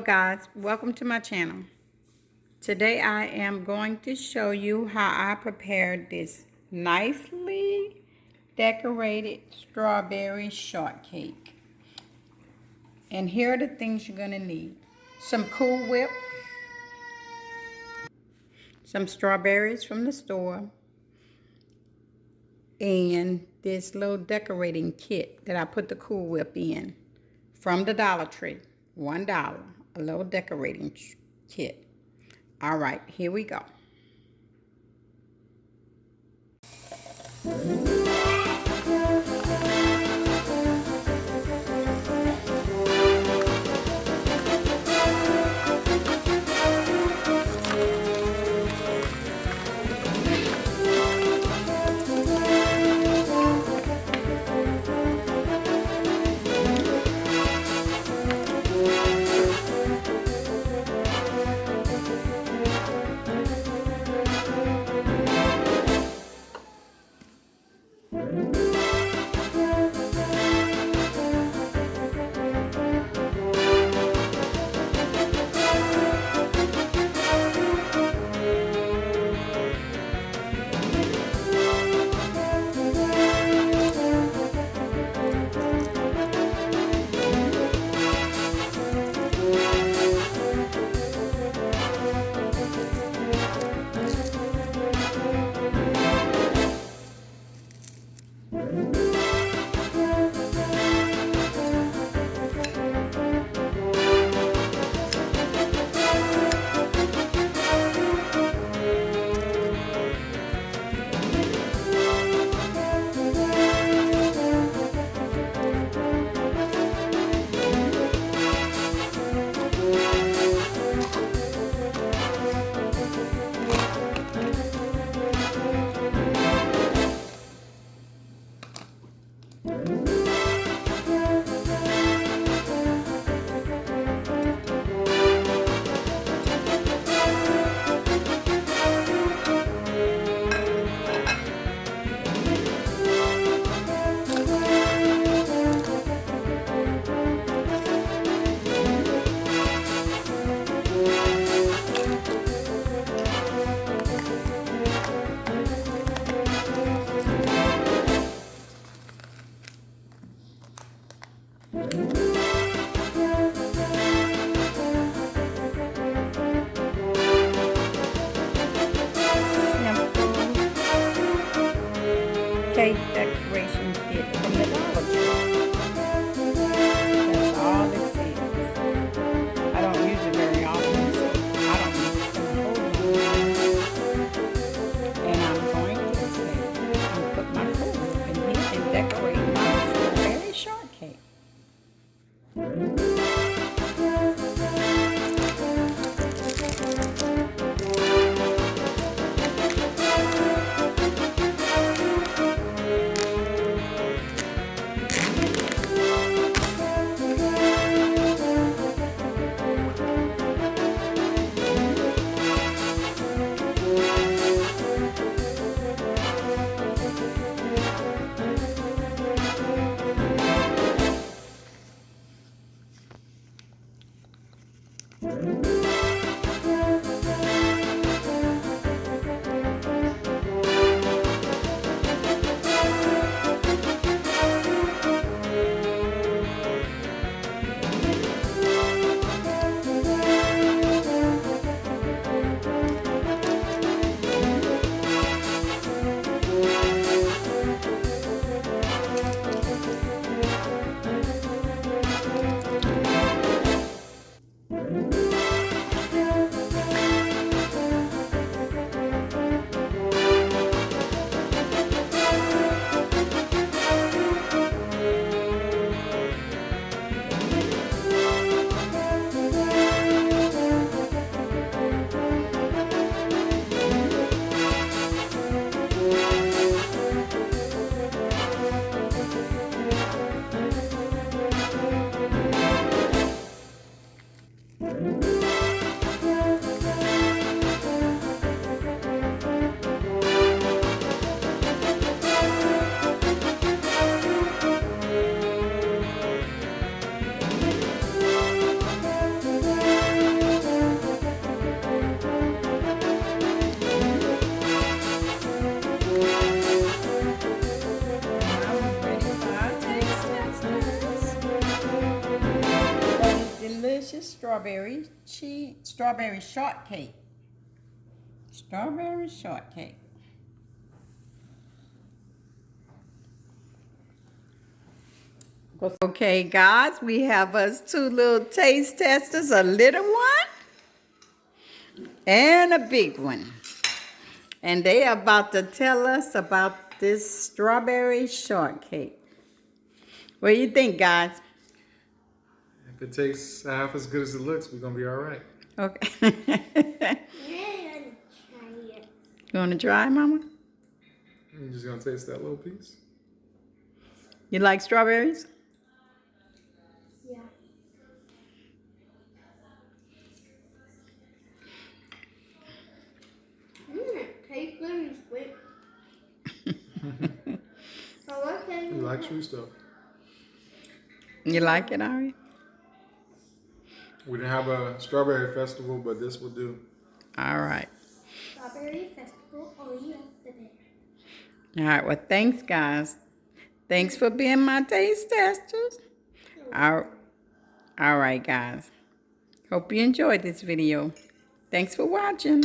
guys, welcome to my channel. Today I am going to show you how I prepared this nicely decorated strawberry shortcake. And here are the things you're going to need. Some Cool Whip, some strawberries from the store, and this little decorating kit that I put the Cool Whip in from the Dollar Tree. $1, a little decorating kit. All right, here we go. strawberry shortcake. Strawberry shortcake. Okay, guys, we have us two little taste testers, a little one and a big one. And they are about to tell us about this strawberry shortcake. What do you think, guys? If it tastes half as good as it looks, we're going to be all right. Okay. You want to try, Mama? You're just going to taste that little piece? You like strawberries? Yeah. Tastes very sweet. You like sweet stuff? You like it, Ari? We didn't have a strawberry festival, but this will do. All right. Strawberry festival all yesterday. All right. Well, thanks, guys. Thanks for being my taste testers. All right, guys. Hope you enjoyed this video. Thanks for watching.